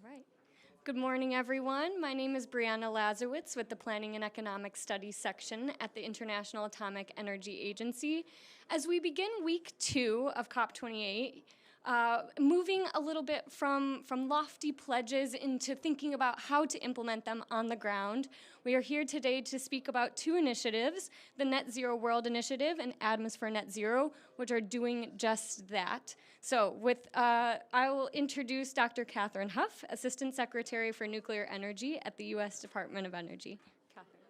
right. Good morning, everyone. My name is Brianna Lazarowitz with the Planning and Economic Studies section at the International Atomic Energy Agency. As we begin week 2 of COP28, moving a little bit from lofty pledges into thinking about how to implement them on the ground, we are here today to speak about 2 initiatives, the Net Zero World Initiative and Atoms4NetZero, which are doing just that. So I will introduce Dr. Catherine Huff, Assistant Secretary for Nuclear Energy at the U.S. Department of Energy. Catherine.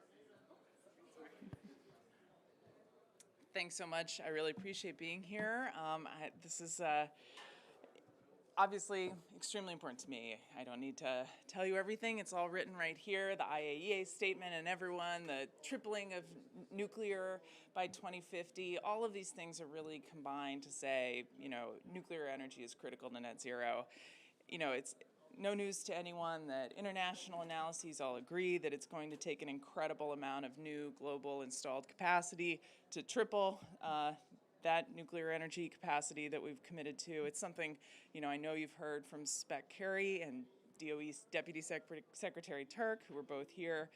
Thanks so much. I really appreciate being here. This is obviously extremely important to me. I don't need to tell you everything. It's all written right here, the IAEA statement and everyone, the tripling of nuclear by 2050. All of these things are really combined to say, nuclear energy is critical to net zero. It's no news to anyone that international analyses all agree that it's going to take an incredible amount of new global installed capacity to triple that nuclear energy capacity that we've committed to. It's something, I know you've heard from Spec Carey and DOE Deputy Secretary Turk, who were both here.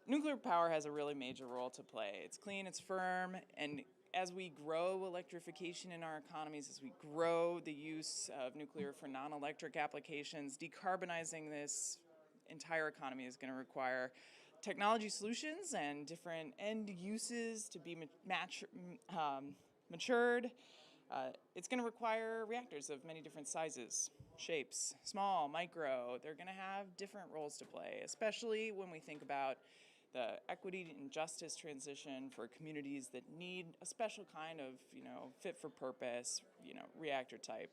Nuclear power has a really major role to play. It's clean, it's firm, and as we grow electrification in our economies, as we grow the use of nuclear for non-electric applications, decarbonizing this entire economy is going to require technology solutions and different end uses to be matured. It's going to require reactors of many different sizes, shapes, small, micro. They're going to have different roles to play, especially when we think about the equity and justice transition for communities that need a special kind of, fit for purpose, reactor type.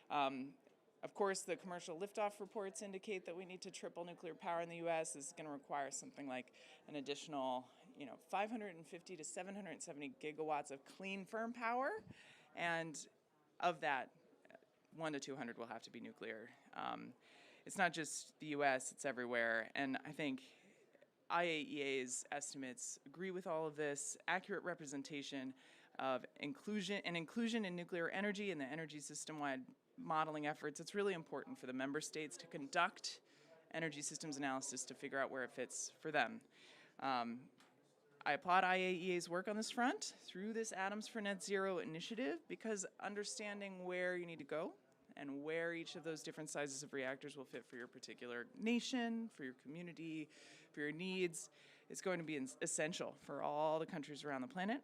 Of course, the commercial liftoff reports indicate that we need to triple nuclear power in the U.S. This is going to require something like an additional, 550 to 770 gigawatts of clean, firm power, and of that, 1 to 200 will have to be nuclear. It's not just the U.S., it's everywhere, and I think IAEA's estimates agree with all of this. Accurate representation of inclusion in nuclear energy and the energy system-wide modeling efforts. It's really important for the member states to conduct energy systems analysis to figure out where it fits for them. I applaud IAEA's work on this front through this Atoms4NetZero initiative, because understanding where you need to go and where each of those different sizes of reactors will fit for your particular nation, for your community, for your needs, is going to be essential for all the countries around the planet.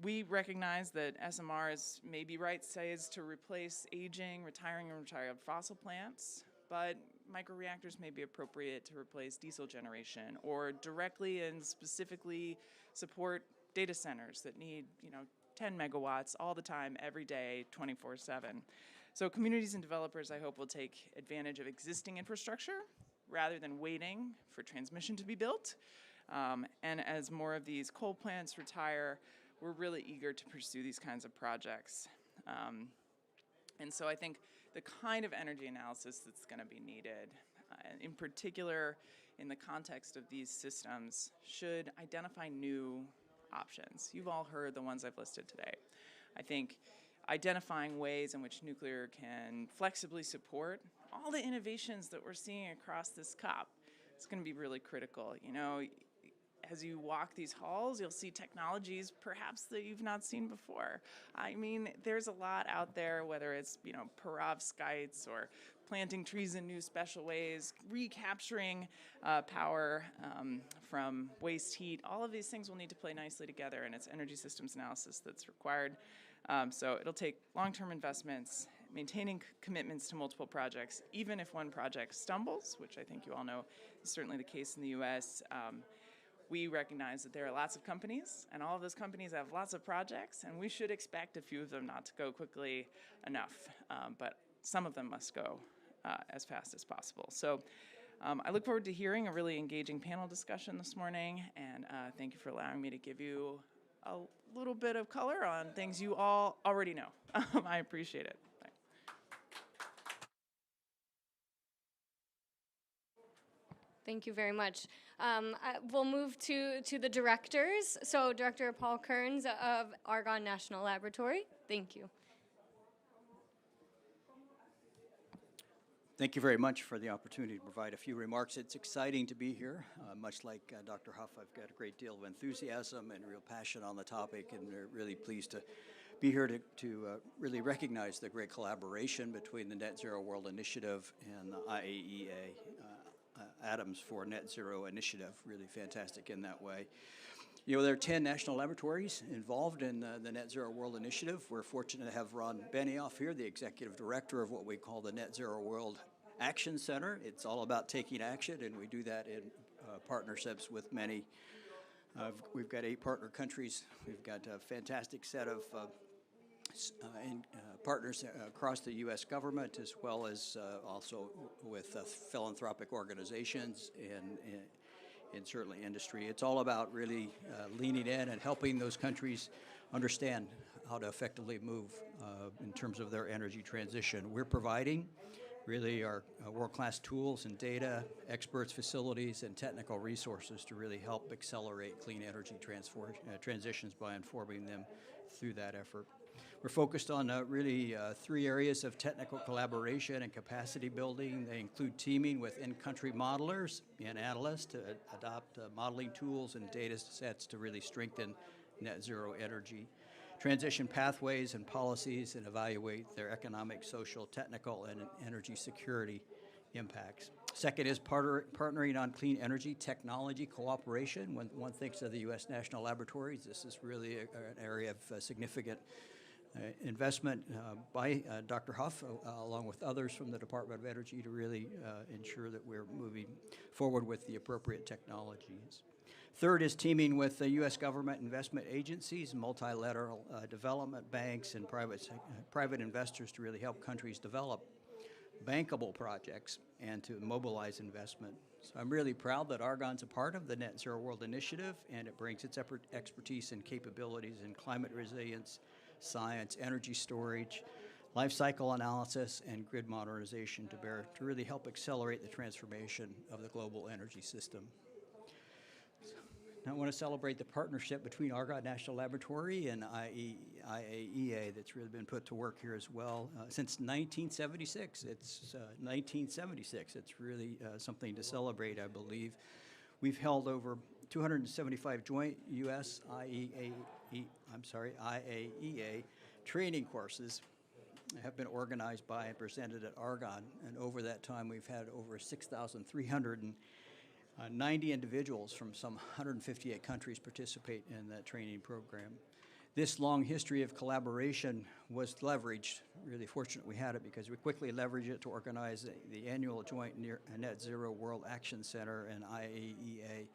We recognize that SMRs may be right sized to replace aging, retiring, and retired fossil plants, but microreactors may be appropriate to replace diesel generation or directly and specifically support data centers that need, 10 megawatts all the time, every day, 24/7. So communities and developers, I hope, will take advantage of existing infrastructure rather than waiting for transmission to be built. And as more of these coal plants retire, we're really eager to pursue these kinds of projects. And so I think the kind of energy analysis that's going to be needed, in particular in the context of these systems, should identify new options. You've all heard the ones I've listed today. I think identifying ways in which nuclear can flexibly support all the innovations that we're seeing across this COP, it's going to be really critical. As you walk these halls, you'll see technologies perhaps that you've not seen before. I mean, there's a lot out there, whether it's, perovskites or planting trees in new special ways, recapturing power from waste heat. All of these things will need to play nicely together, and it's energy systems analysis that's required. So it'll take long-term investments, maintaining commitments to multiple projects, even if one project stumbles, which I think you all know is certainly the case in the U.S., we recognize that there are lots of companies, and all of those companies have lots of projects, and we should expect a few of them not to go quickly enough, but some of them must go as fast as possible. So I look forward to hearing a really engaging panel discussion this morning, and thank you for allowing me to give you a little bit of color on things you all already know. I appreciate it. Thanks. Thank you very much. We'll move to the directors. So Director Paul Kearns of Argonne National Laboratory. Thank you. Thank you very much for the opportunity to provide a few remarks. It's exciting to be here. Much like Dr. Huff, I've got a great deal of enthusiasm and real passion on the topic, and we're really pleased to be here to really recognize the great collaboration between the Net Zero World Initiative and the IAEA Atoms4NetZero initiative. Really fantastic in that way. You know, there are 10 national laboratories involved in the Net Zero World Initiative. We're fortunate to have Ron Benioff here, the executive director of what we call the Net Zero World Action Center. It's all about taking action, and we do that in partnerships with many. We've got 8 partner countries. We've got a fantastic set of partners across the U.S. government, as well as also with philanthropic organizations and certainly industry. It's all about really leaning in and helping those countries understand how to effectively move in terms of their energy transition. We're providing really our world-class tools and data, experts, facilities, and technical resources to really help accelerate clean energy transitions by informing them through that effort. We're focused on really 3 areas of technical collaboration and capacity building. They include teaming with in-country modelers and analysts to adopt modeling tools and data sets to really strengthen net zero energy transition pathways and policies and evaluate their economic, social, technical, and energy security impacts. Second is partnering on clean energy technology cooperation. When one thinks of the U.S. national laboratories, this is really an area of significant investment by Dr. Huff, along with others from the Department of Energy, to really ensure that we're moving forward with the appropriate technologies. Third is teaming with the U.S. government investment agencies, multilateral development banks, and private investors to really help countries develop bankable projects and to mobilize investment. So I'm really proud that Argonne's a part of the Net Zero World Initiative, and it brings its expertise and capabilities in climate resilience, science, energy storage, life cycle analysis, and grid modernization to bear to really help accelerate the transformation of the global energy system. Now I want to celebrate the partnership between Argonne National Laboratory and IAEA that's really been put to work here as well since 1976. It's 1976. It's really something to celebrate, I believe. We've held over 275 joint U.S. IAEA training courses have been organized by and presented at Argonne, and over that time we've had over 6,390 individuals from some 158 countries participate in that training program. This long history of collaboration was leveraged. Really fortunate we had it, because we quickly leveraged it to organize the annual joint Net Zero World Action Center and IAEA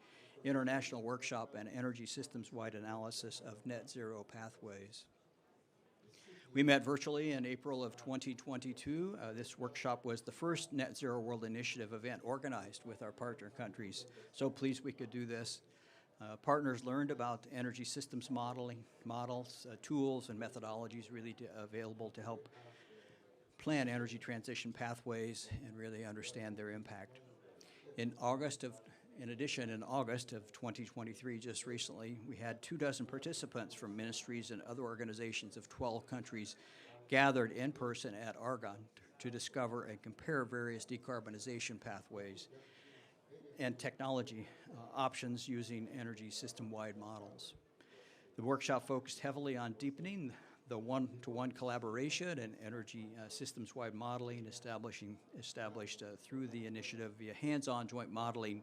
International Workshop and Energy Systems-wide Analysis of Net Zero Pathways. We met virtually in April of 2022. This workshop was the first Net Zero World Initiative event organized with our partner countries. So pleased we could do this. Partners learned about energy systems models, tools, and methodologies really available to help plan energy transition pathways and really understand their impact. In August of 2023, just recently, we had 24 participants from ministries and other organizations of 12 countries gathered in person at Argonne to discover and compare various decarbonization pathways and technology options using energy system-wide models. The workshop focused heavily on deepening the one-to-one collaboration and energy systems-wide modeling established through the initiative via hands-on joint modeling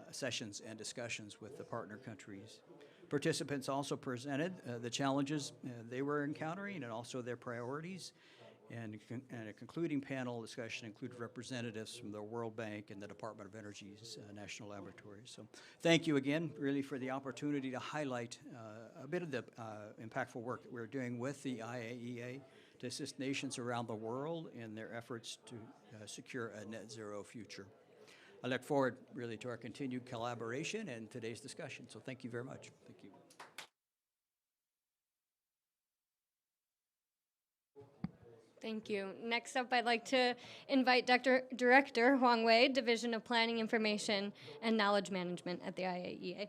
sessions and discussions with the partner countries. Participants also presented the challenges they were encountering and also their priorities. And a concluding panel discussion included representatives from the World Bank and the Department of Energy's national laboratories. So thank you again, really, for the opportunity to highlight a bit of the impactful work that we're doing with the IAEA to assist nations around the world in their efforts to secure a net zero future. I look forward, really, to our continued collaboration and today's discussion. So thank you very much. Thank you. Thank you. Next up, I'd like to invite Director Huang Wei, Division of Planning, Information, and Knowledge Management at the IAEA.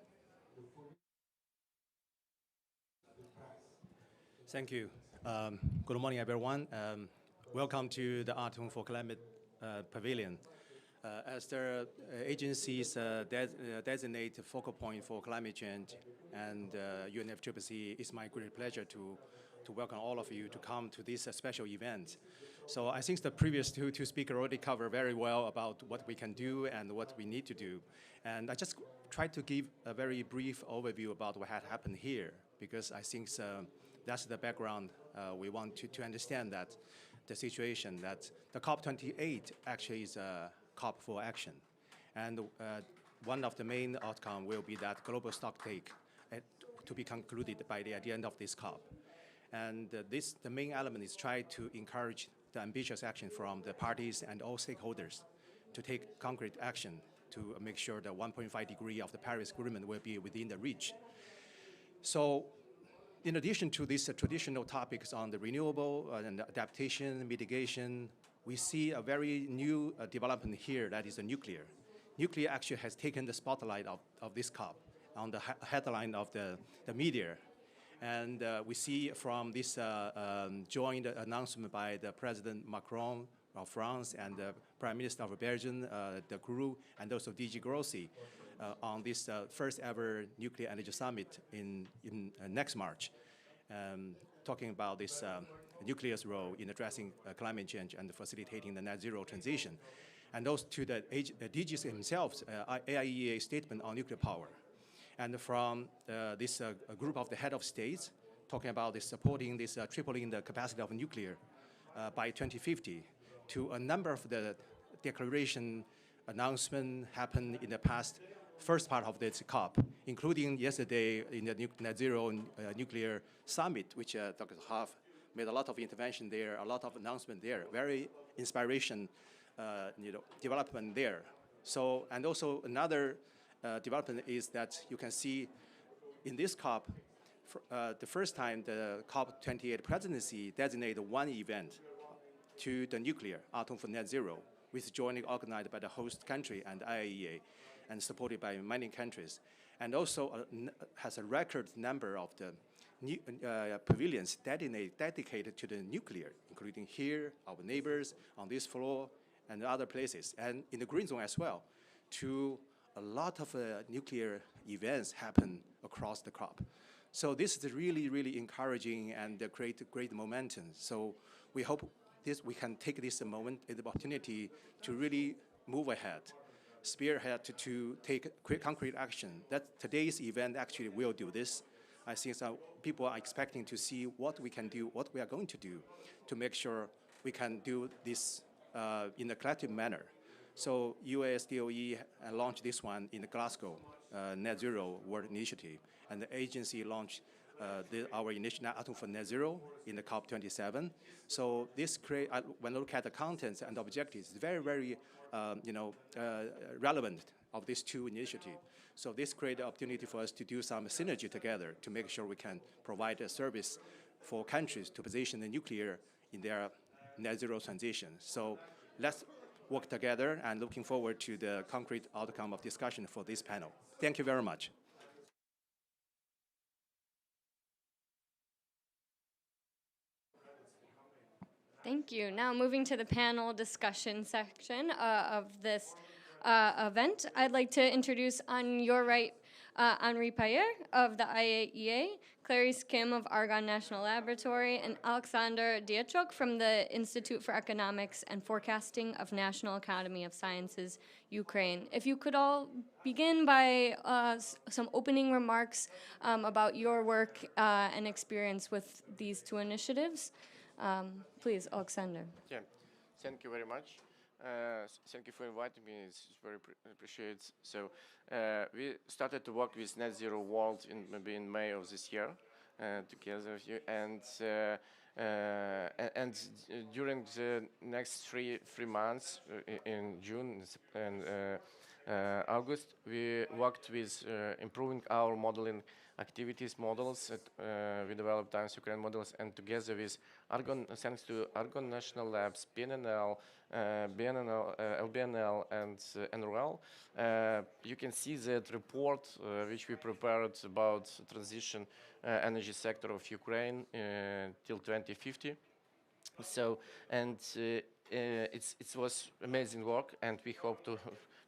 Thank you. Good morning, everyone. Welcome to the Atom for Climate pavilion. As the agencies designate a focal point for climate change and UNFCCC, it's my great pleasure to welcome all of you to come to this special event. So I think the previous two speakers already covered very well about what we can do and what we need to do. And I just tried to give a very brief overview about what had happened here, because I think that's the background we want to understand that the situation that the COP28 actually is a COP for action. And one of the main outcomes will be that global stocktake to be concluded by at the end of this COP. And the main element is try to encourage the ambitious action from the parties and all stakeholders to take concrete action to make sure the 1.5 degree of the Paris Agreement will be within the reach. So in addition to these traditional topics on the renewable and adaptation, mitigation, we see a very new development here, that is the nuclear. Nuclear actually has taken the spotlight of this COP on the headline of the media. And we see from this joint announcement by the President Macron of France and the Prime Minister of Belgium, De Croo, and also DG Grossi, on this first ever nuclear energy summit in next March, talking about this nuclear's role in addressing climate change and facilitating the net zero transition. And those to the DGs themselves, AIEA statement on nuclear power. And from this group of the head of states, talking about this supporting this tripling the capacity of nuclear by 2050, to a number of the declaration announcement happened in the first part of this COP, including yesterday in the Net Zero Nuclear Summit, which Dr. Huff made a lot of intervention there, a lot of announcement there, very inspiration, development there. So, and also another development is that you can see in this COP, the first time the COP28 presidency designated one event to the nuclear, Atoms4NetZero, which is jointly organized by the host country and IAEA, and supported by many countries, and also has a record number of the pavilions dedicated to the nuclear, including here, our neighbors, on this floor, and other places, and in the green zone as well, to a lot of nuclear events happen across the COP. So this is really, really encouraging and create great momentum. So we hope we can take this moment, the opportunity to really move ahead, spearhead to take quick concrete action. That today's event actually will do this. I think people are expecting to see what we can do, what we are going to do to make sure we can do this in a collective manner. So USDOE launched this one in the Glasgow Net Zero World Initiative, and the agency launched our initiative Atoms4NetZero in the COP27. So this when I look at the contents and objectives, it's very, very relevant of these two initiatives. So this creates an opportunity for us to do some synergy together to make sure we can provide a service for countries to position the nuclear in their net zero transition. So let's work together, and looking forward to the concrete outcome of discussion for this panel. Thank you very much. Thank you. Now moving to the panel discussion section of this event, I'd like to introduce on your right Henri Payer of the IAEA, Clarice Kim of Argonne National Laboratory, and Alexander Diachok from the Institute for Economics and Forecasting of National Academy of Sciences, Ukraine. If you could all begin by some opening remarks about your work and experience with these two initiatives. Please, Alexander. Yeah, thank you very much. Thank you for inviting me. It's very appreciated. So we started to work with Net Zero World maybe in May of this year together with you, and during the next three months in June and August, we worked with improving our modeling activities models. We developed Times-Ukraine models, and together with Argonne, thanks to Argonne National Labs, PNNL, LBNL, and NRL, you can see that report which we prepared about transition energy sector of Ukraine till 2050. So, and it was amazing work, and we hope to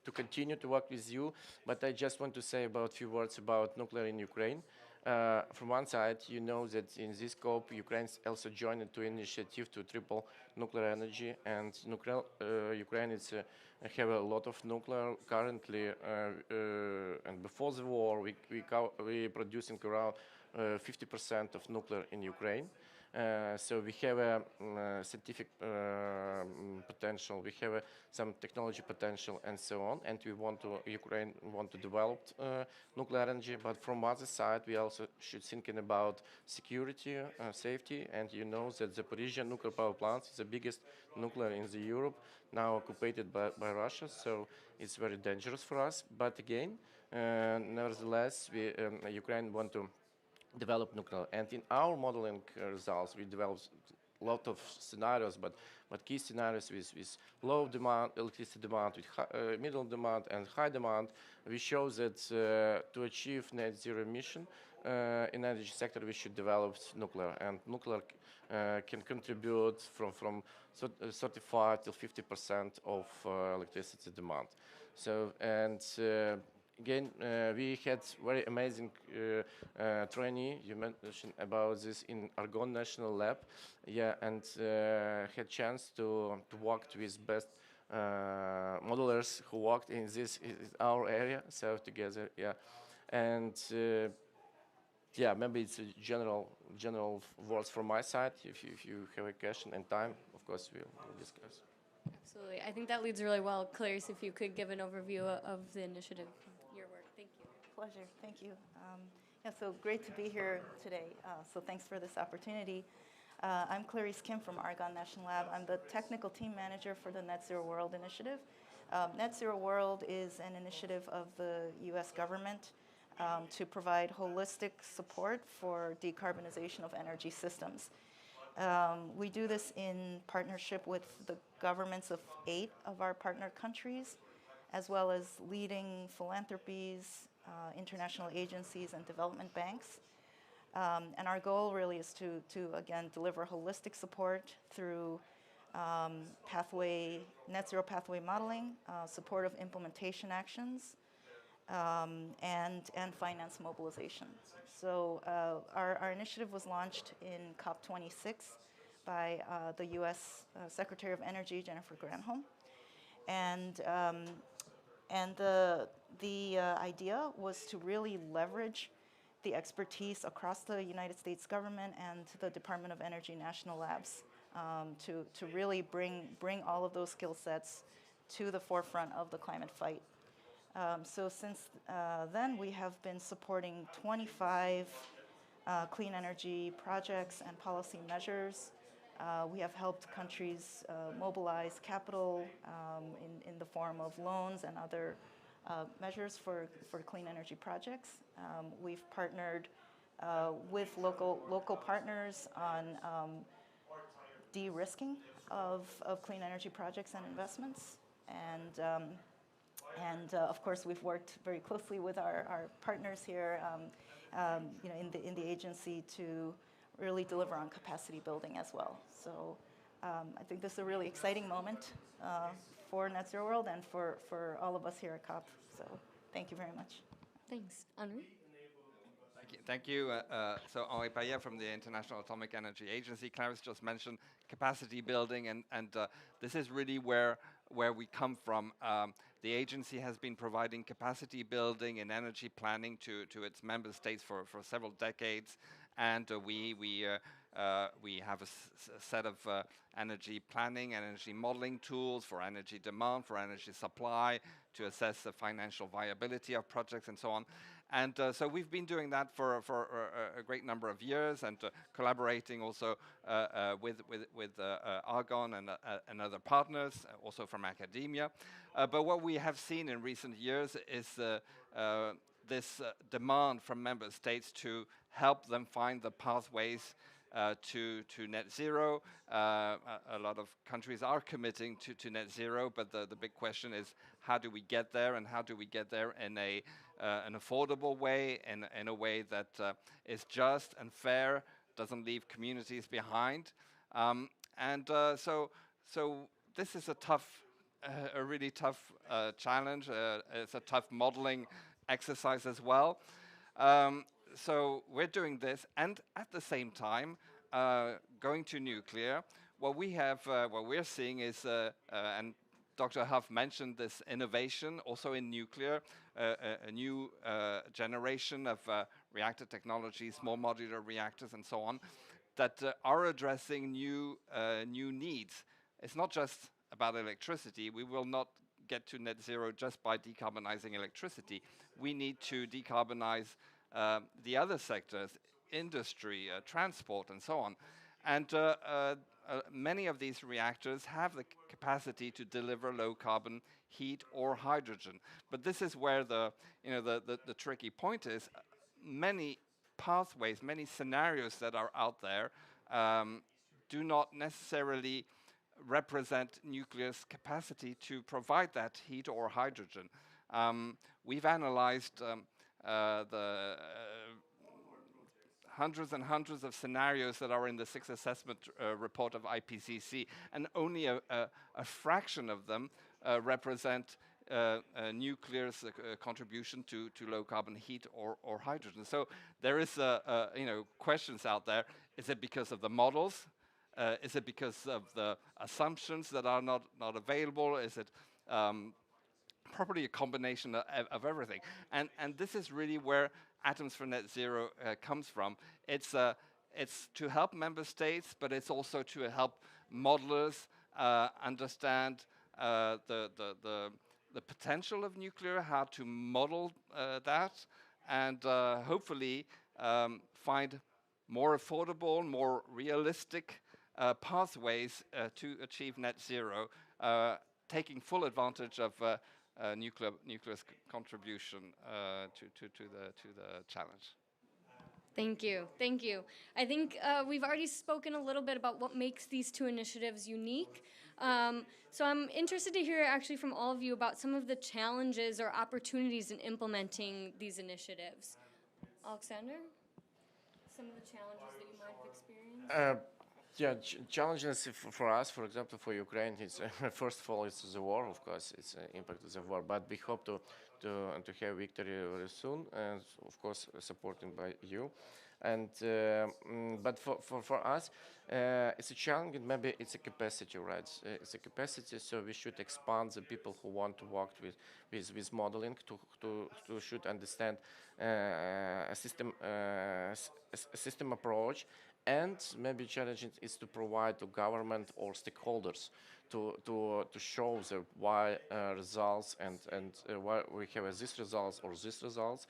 to continue to work with you. But I just want to say about few words about nuclear in Ukraine. From one side, you know that in this scope, Ukraine also joined to initiative to triple nuclear energy, and nuclear, Ukraine is have a lot of nuclear currently, and before the war, we producing around 50% of nuclear in Ukraine. So we have a scientific potential, we have some technology potential, and so on. And Ukraine want to develop nuclear energy. But from other side, we also should thinking about security, safety. And you know that the Zaporizhzhia nuclear power plant is the biggest nuclear in the Europe, now occupied by Russia. So it's very dangerous for us. But again, nevertheless, Ukraine want to develop nuclear. And in our modeling results, we developed a lot of scenarios, but key scenarios with low demand, electricity demand, with middle demand and high demand. We show that to achieve net zero emission in energy sector, we should develop nuclear, and nuclear can contribute from 35 to 50% of electricity demand. So, and again, we had very amazing trainee. You mentioned about this in Argonne National Lab, yeah, and had chance to work with best modelers who worked in our area. So together, yeah, and yeah, maybe it's a general words from my side. If you have a question and time, of course we'll discuss. Absolutely. I think that leads really well. Clarice, if you could give an overview of the initiative, your work. Thank you. Pleasure. Thank you. Yeah, so great to be here today. So thanks for this opportunity. I'm Clarice Kim from Argonne National Lab. I'm the technical team manager for the Net Zero World initiative. Net Zero World is an initiative of the U.S. government to provide holistic support for decarbonization of energy systems. We do this in partnership with the governments of 8 of our partner countries, as well as leading philanthropies, international agencies, and development banks. And our goal really is to again, deliver holistic support through net zero pathway modeling, support of implementation actions, and finance mobilization. So our initiative was launched in COP26 by the U.S. Secretary of Energy, Jennifer Granholm. And the idea was to really leverage the expertise across the United States government and the Department of Energy national labs to really bring all of those skill sets to the forefront of the climate fight. So since then, we have been supporting 25 clean energy projects and policy measures. We have helped countries mobilize capital in the form of loans and other measures for clean energy projects. We've partnered with local partners on de-risking of clean energy projects and investments. And of course, we've worked very closely with our partners here in the agency to really deliver on capacity building as well. So I think this is a really exciting moment for Net Zero World and for all of us here at COP. So thank you very much. Thanks. Anu? Thank you. So Henri Payet from the International Atomic Energy Agency. Clarence just mentioned capacity building, and this is really where we come from. The agency has been providing capacity building and energy planning to its member states for several decades, and we have a set of energy planning and energy modeling tools for energy demand, for energy supply, to assess the financial viability of projects and so on. And so we've been doing that for a great number of years, and collaborating also with Argonne and other partners, also from academia. But what we have seen in recent years is this demand from member states to help them find the pathways to net zero. A lot of countries are committing to net zero, but the big question is, how do we get there, and how do we get there in an affordable way, in a way that is just and fair, doesn't leave communities behind. So this is a really tough challenge. It's a tough modeling exercise as well. So we're doing this, and at the same time, going to nuclear. What we're seeing is, and Dr. Huff mentioned this innovation also in nuclear, a new generation of reactor technology, small modular reactors, and so on, that are addressing new needs. It's not just about electricity. We will not get to net zero just by decarbonizing electricity. We need to decarbonize the other sectors, industry, transport, and so on. And many of these reactors have the capacity to deliver low carbon heat or hydrogen. But this is where the tricky point is. Many pathways, many scenarios that are out there do not necessarily represent nuclear's capacity to provide that heat or hydrogen. We've analyzed the hundreds and hundreds of scenarios that are in the sixth assessment report of IPCC, and only a fraction of them represent nuclear's contribution to low carbon heat or hydrogen. So there is questions out there. Is it because of the models? Is it because of the assumptions that are not available? Is it probably a combination of everything? And this is really where Atoms4NetZero comes from. It's to help member states, but it's also to help modelers understand the potential of nuclear, how to model that, and hopefully find more affordable, more realistic pathways to achieve net zero, taking full advantage of nuclear's contribution to the challenge. Thank you. Thank you. I think we've already spoken a little bit about what makes these two initiatives unique. So I'm interested to hear actually from all of you about some of the challenges or opportunities in implementing these initiatives. Alexander, some of the challenges that you might have experienced? Yeah, challenges for us, for example, for Ukraine, it's first of all, it's the war, of course, it's impact of the war, but we hope to have victory very soon, and of course, supported by you. And but for us, it's a challenge, and maybe it's a capacity, right? It's a capacity, so we should expand the people who want to work with modeling to should understand a system approach. And maybe challenging is to provide to government or stakeholders to show the why results and why we have these results or these results,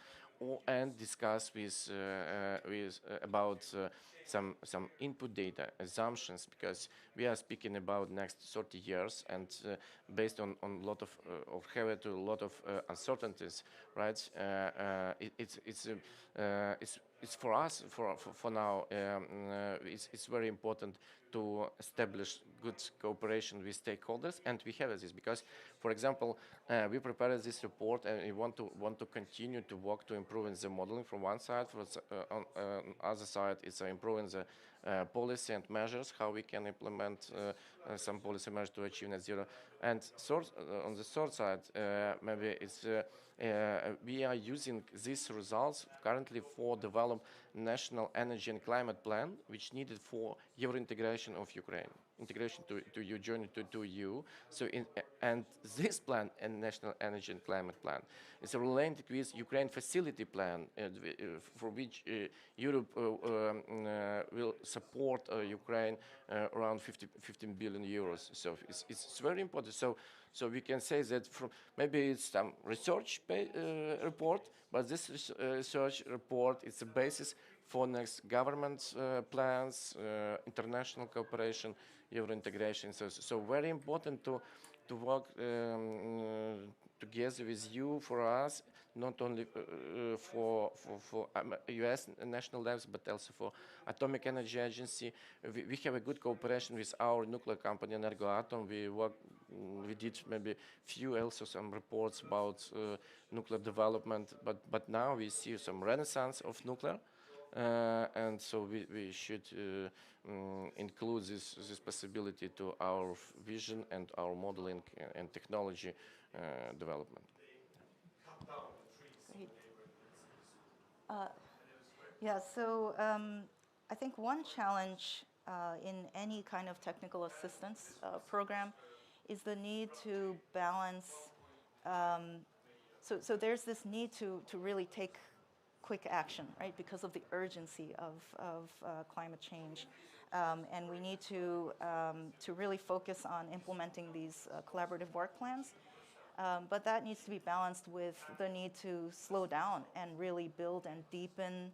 and discuss with about some input data assumptions, because we are speaking about next 30 years, and based on a lot of or have to a lot of uncertainties, right? It's for us for now. It's very important to establish good cooperation with stakeholders, and we have this because, for example, we prepared this report, and we want to continue to work to improving the modeling from one side. On other side, it's improving the policy and measures, how we can implement some policy measures to achieve net zero. And on the third side, maybe it's we are using these results currently for develop national energy and climate plan, which needed for Euro integration of Ukraine, integration to your journey to EU. So and this plan and national energy and climate plan is related with Ukraine facility plan, for which Europe will support Ukraine around 15 billion euros. So it's very important. So we can say that from maybe it's some research report, but this research report is a basis for next government plans, international cooperation, Euro integration. So very important to work together with you, for us, not only for US national labs, but also for Atomic Energy Agency. We have a good cooperation with our nuclear company, Energoatom. We did maybe few also some reports about nuclear development, but now we see some renaissance of nuclear. and so we should include this possibility to our vision and our modeling and technology development. Great. Yeah, so I think one challenge in any kind of technical assistance program is the need to balance. So there's this need to really take quick action, right, because of the urgency of climate change. And we need to really focus on implementing these collaborative work plans. But that needs to be balanced with the need to slow down and really build and deepen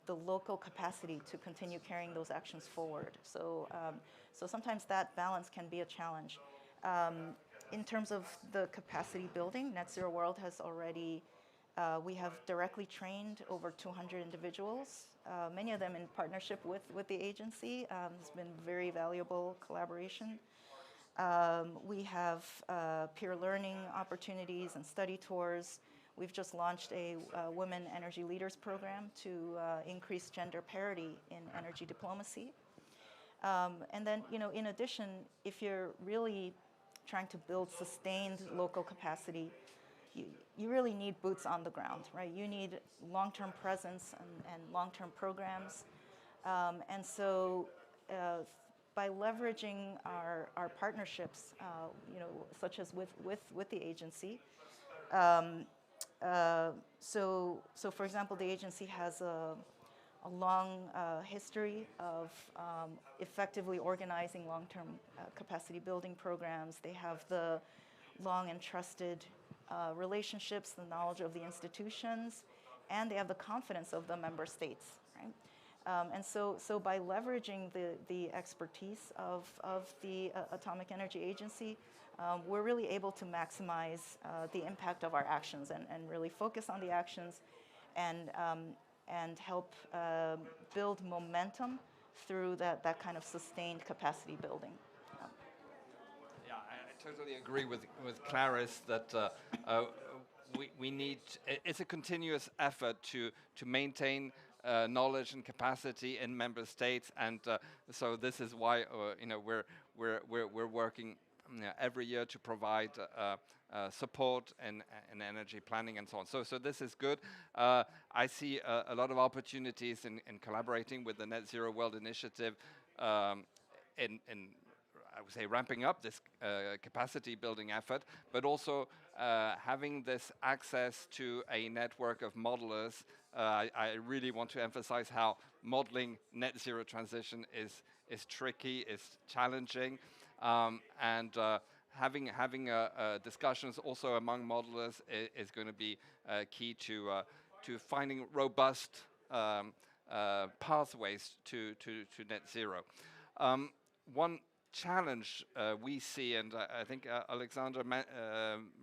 the local capacity to continue carrying those actions forward. So sometimes that balance can be a challenge. In terms of the capacity building, Net Zero World has already, we have directly trained over 200 individuals, many of them in partnership with the agency. It's been very valuable collaboration. We have peer learning opportunities and study tours. We've just launched a Women Energy Leaders program to increase gender parity in energy diplomacy. And then, in addition, if you're really trying to build sustained local capacity, you really need boots on the ground, right? You need long-term presence and long-term programs. And so by leveraging our partnerships, such as with the agency, so for example, the agency has a long history of effectively organizing long-term capacity building programs. They have the long and trusted relationships, the knowledge of the institutions, and they have the confidence of the member states, right? And so by leveraging the expertise of the Atomic Energy Agency, we're really able to maximize the impact of our actions and really focus on the actions and help build momentum through that kind of sustained capacity building. Yeah, I totally agree with Clarice that we need, it's a continuous effort to maintain knowledge and capacity in member states, and so this is why we're working every year to provide support and energy planning and so on. So this is good. I see a lot of opportunities in collaborating with the Net Zero World Initiative in I would say ramping up this capacity building effort, but also having this access to a network of modelers. I really want to emphasize how modeling net zero transition is tricky, is challenging, and having discussions also among modelers is going to be key to finding robust pathways to net zero. One challenge we see, and I think Alexander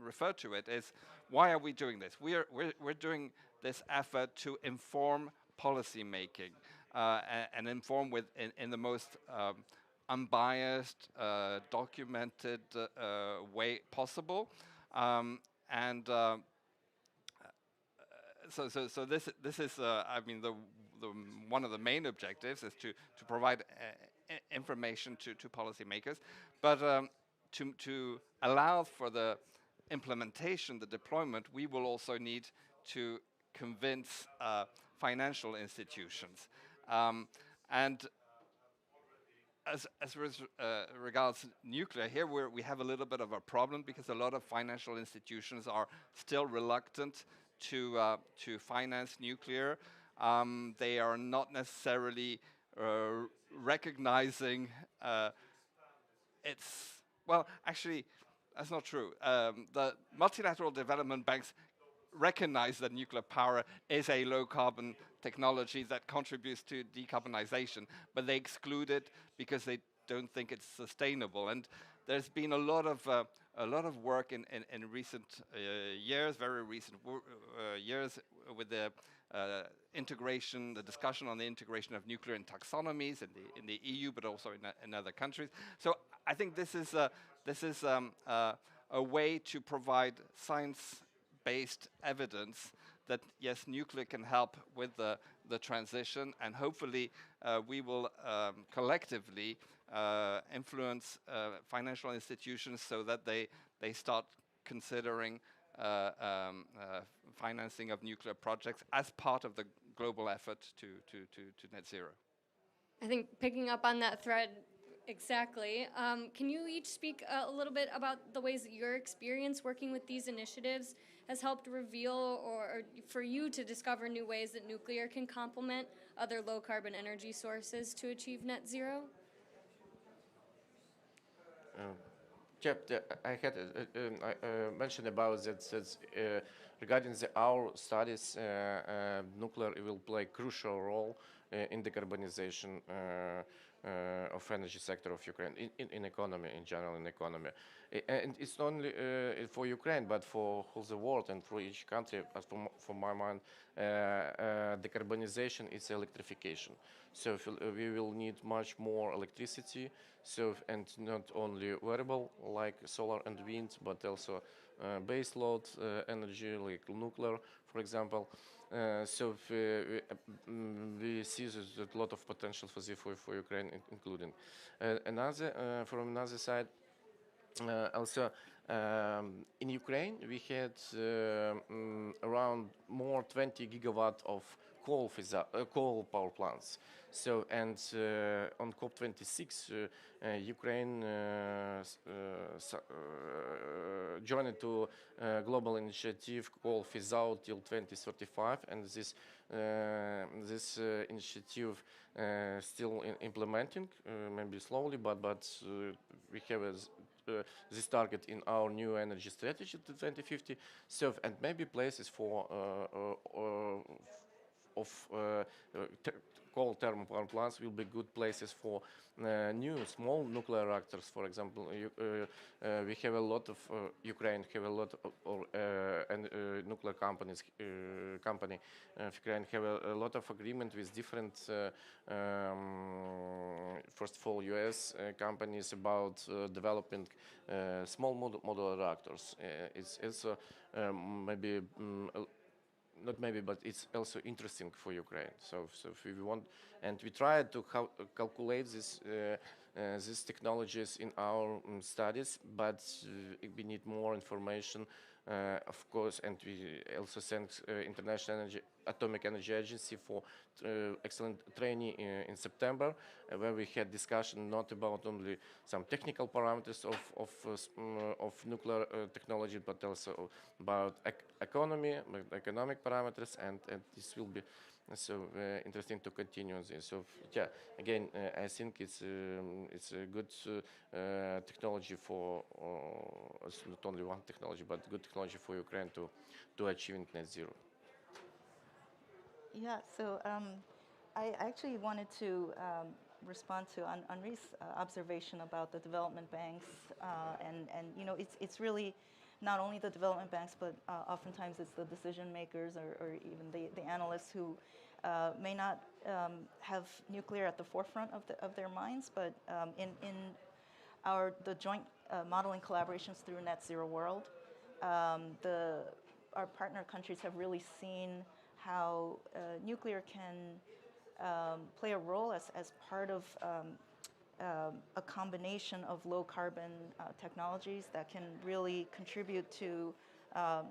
referred to it, is why are we doing this? We're doing this effort to inform policy making and inform in the most unbiased, documented way possible, and so this is I mean the one of the main objectives is to provide information to policymakers, but to allow for the implementation, the deployment, we will also need to convince financial institutions. And as regards nuclear, here we have a little bit of a problem because a lot of financial institutions are still reluctant to finance nuclear. They are not necessarily recognizing its, well, actually, that's not true. The multilateral development banks recognize that nuclear power is a low-carbon technology that contributes to decarbonization, but they exclude it because they don't think it's sustainable. And there's been a lot of work in recent years, very recent years, with the integration, the discussion on the integration of nuclear in taxonomies in the EU, but also in other countries. So I think this is a way to provide science-based evidence that yes, nuclear can help with the the transition, and hopefully we will collectively influence financial institutions so that they start considering financing of nuclear projects as part of the global effort to net zero. I think picking up on that thread, exactly. Can you each speak a little bit about the ways that your experience working with these initiatives has helped reveal or for you to discover new ways that nuclear can complement other low carbon energy sources to achieve net zero? Jeff, I had mentioned about that regarding our studies, nuclear will play a crucial role in decarbonization of energy sector of Ukraine, in economy, in general, in economy. And it's not only for Ukraine, but for the world and for each country, as for my mind, decarbonization is electrification. So we will need much more electricity, and not only variable like solar and wind, but also base load energy like nuclear, for example. We see there's a lot of potential for Ukraine, including from another side. Also, in Ukraine, we had around more 20 gigawatt of coal power plants. So, and on COP26, Ukraine joined to global initiative called Phase Out till 2035, and this initiative still implementing, maybe slowly, but we have this target in our new energy strategy to 2050. So, and maybe places for coal thermal power plants will be good places for new small nuclear reactors. For example, we have a lot of Ukraine have a lot of nuclear companies. Company of Ukraine have a lot of agreement with different, first of all, U.S. companies about developing small modular reactors. It's also maybe. Not maybe, but it's also interesting for Ukraine. So if we want, and we try to calculate these technologies in our studies, but we need more information, of course, and we also sent International Atomic Energy Agency for excellent training in September, where we had discussion not about only some technical parameters of nuclear technology, but also about economic parameters, and this will be so interesting to continue on this. So yeah, again, I think it's a good technology for not only one technology, but good technology for Ukraine to achieve net zero. Yeah, so I actually wanted to respond to Henri's observation about the development banks, and you know, it's really not only the development banks, but oftentimes it's the decision makers or even the analysts who may not have nuclear at the forefront of their minds, but in the joint modeling collaborations through Net Zero World, our partner countries have really seen how nuclear can play a role as part of a combination of low carbon technologies that can really contribute to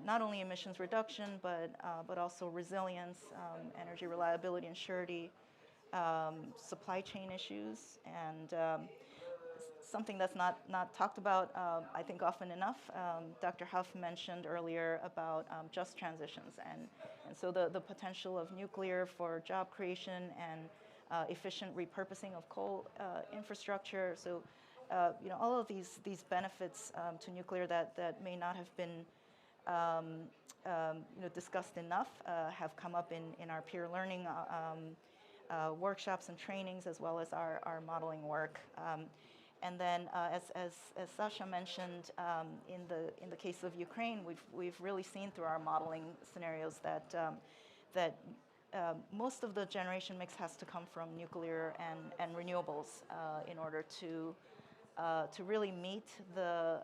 not only emissions reduction, but also resilience, energy reliability and surety, supply chain issues, and something that's not talked about, I think, often enough. Dr. Huff mentioned earlier about just transitions, and so the potential of nuclear for job creation and efficient repurposing of coal infrastructure. So, you know, all of these benefits to nuclear that may not have been you know, discussed enough have come up in our peer learning workshops and trainings, as well as our modeling work. And then, as Sasha mentioned, in the case of Ukraine, we've really seen through our modeling scenarios that most of the generation mix has to come from nuclear and renewables in order to really meet the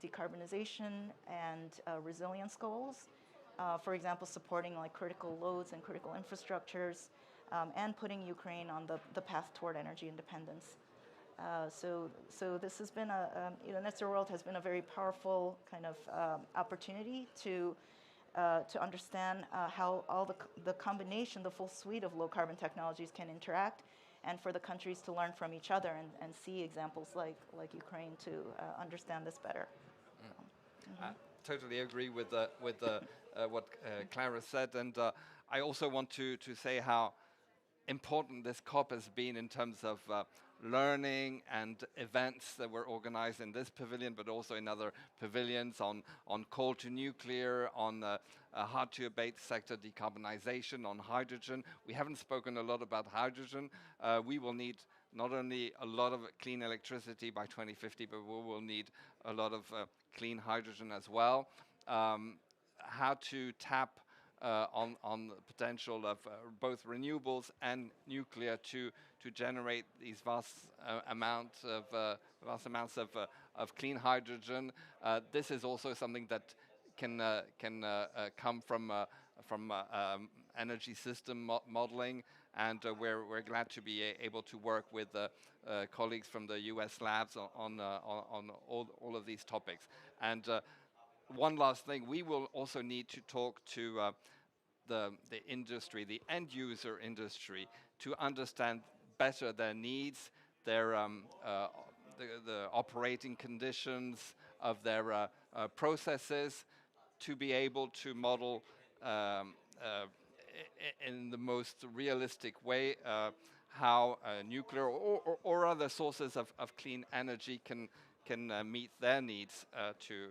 decarbonization and resilience goals. for example, supporting like critical loads and critical infrastructures, and putting Ukraine on the path toward energy independence. So this has been Net Zero World has been a very powerful kind of opportunity to understand how all the combination, the full suite of low carbon technologies can interact, and for the countries to learn from each other and see examples like Ukraine to understand this better. I totally agree with what Clara said, and I also want to say how important this COP has been in terms of learning and events that were organized in this pavilion, but also in other pavilions on coal to nuclear, on hard to abate sector decarbonization, on hydrogen. We haven't spoken a lot about hydrogen. We will need not only a lot of clean electricity by 2050, but we will need a lot of clean hydrogen as well. How to tap on the potential of both renewables and nuclear to generate these vast amounts of clean hydrogen. This is also something that can come from energy system modeling, and we're glad to be able to work with colleagues from the US labs on all of these topics. And one last thing, we will also need to talk to the industry, the end user industry, to understand better their needs, their the operating conditions of their processes, to be able to model in the most realistic way how nuclear or other sources of clean energy can meet their needs to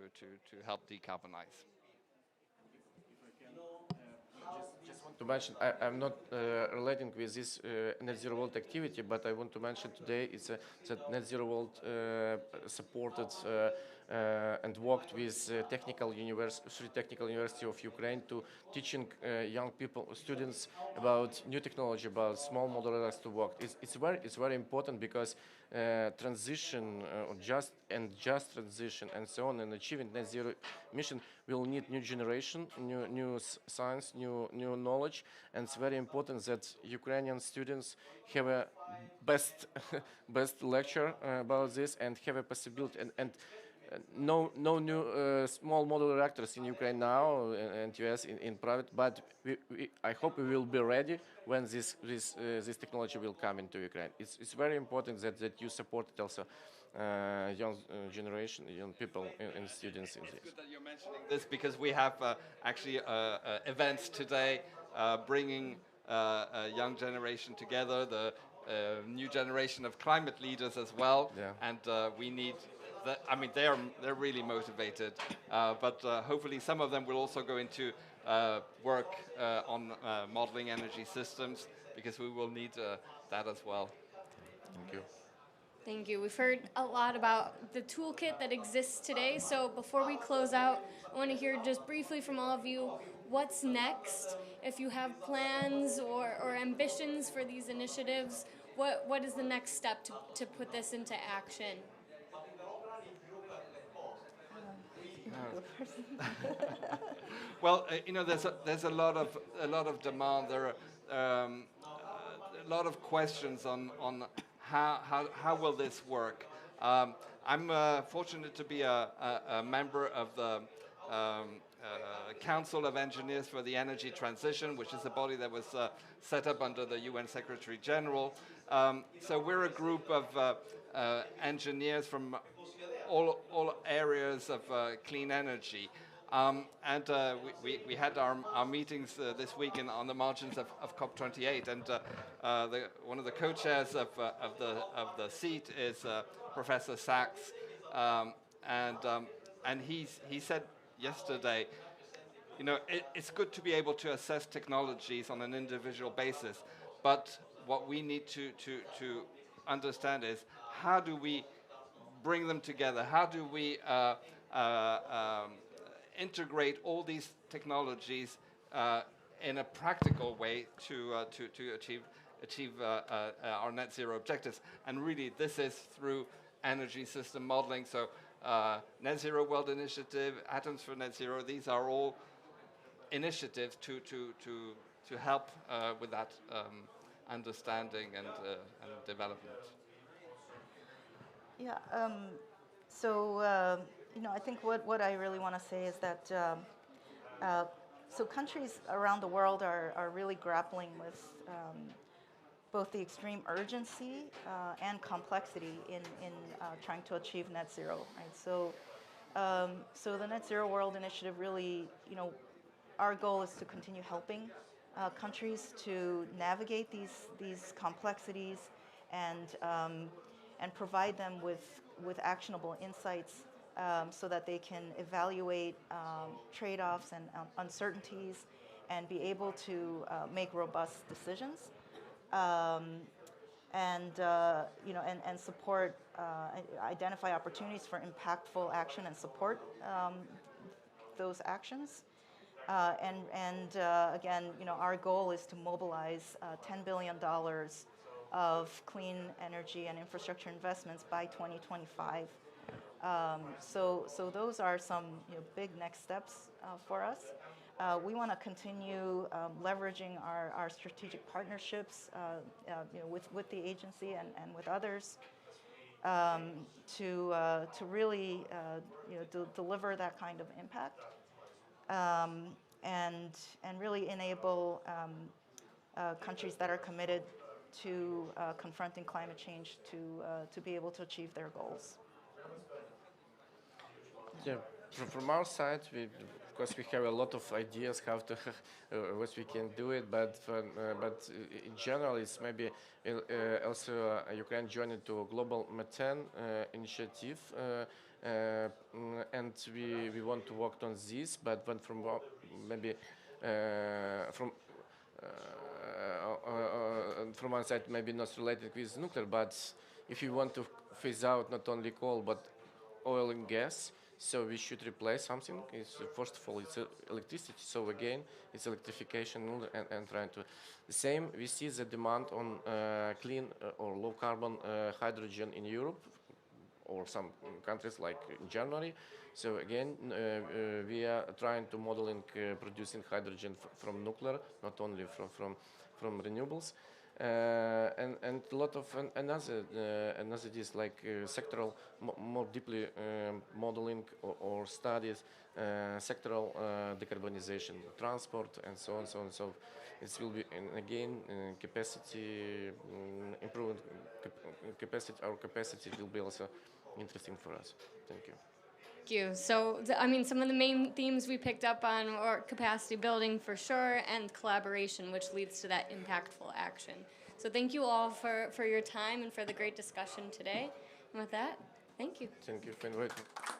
help decarbonize. Just want to mention, I'm not relating with this Net Zero World activity, but I want to mention today is that Net Zero World supported and worked with three technical university of Ukraine to teaching young people, students about new technology, about small modular reactors to work. It's very important because transition or just transition and so on, and achieving net zero mission will need new generation, new science, new knowledge, and it's very important that Ukrainian students have a best lecture about this and have a possibility and no new small modular reactors in Ukraine now and US in private, but I hope we will be ready when this technology will come into Ukraine. It's very important that you support it also young generation, young people and students in this. It's good that you're mentioning this because we have actually events today bringing a young generation together, the new generation of climate leaders as well, Yeah. and we need. I mean, they're really motivated, but hopefully some of them will also go into work on modeling energy systems, because we will need that as well. Thank you. Thank you. We've heard a lot about the toolkit that exists today. So before we close out, I want to hear just briefly from all of you what's next. If you have plans or ambitions for these initiatives, what is the next step to put this into action? Go first. Well, you know, there's a lot of demand. There are a lot of questions on how will this work. I'm fortunate to be a member of the Council of Engineers for the Energy Transition, which is a body that was set up under the UN Secretary General. So we're a group of engineers from all areas of clean energy. And we had our meetings this week on the margins of COP28, and one of the co-chairs of the seat is Professor Sachs, and he said yesterday, you know, it's good to be able to assess technologies on an individual basis, but what we need to understand is how do we bring them together? How do we integrate all these technologies in a practical way to achieve our net zero objectives? And really, this is through energy system modeling. So Net Zero World Initiative, Atoms4NetZero, these are all initiative to help with that understanding and development. Yeah. I think what I really want to say is that so countries around the world are really grappling with both the extreme urgency and complexity in trying to achieve net zero. Right. So the Net Zero World Initiative really, our goal is to continue helping countries to navigate these complexities and provide them with actionable insights so that they can evaluate trade-offs and uncertainties and be able to make robust decisions. And support, identify opportunities for impactful action and support those actions. Again, our goal is to mobilize $10 billion of clean energy and infrastructure investments by 2025. So those are some big next steps for us. We want to continue leveraging our strategic partnerships with the agency and with others to really deliver that kind of impact and really enable countries that are committed to confronting climate change to be able to achieve their goals. Yeah, from our side, of course, we have a lot of ideas how to what we can do it, but in general, it's maybe also Ukraine joined to global methane initiative, and we want to work on this, but when from maybe from one side maybe not related with nuclear, but if you want to phase out not only coal but oil and gas, so we should replace something. First of all, it's electricity. So again, it's electrification and trying to. The same, we see the demand on clean or low carbon hydrogen in Europe or some countries like Germany. So again, we are trying to modeling producing hydrogen from nuclear, not only from renewables. And a lot of another is like sectoral, more deeply modeling or studies, sectoral decarbonization, transport, and so on, so on. So it will be again capacity improvement, capacity. Our capacity will be also interesting for us. Thank you. Thank you. So, some of the main themes we picked up on are capacity building for sure, and collaboration, which leads to that impactful action. So thank you all for your time and for the great discussion today. And with that, thank you. Thank you for inviting me.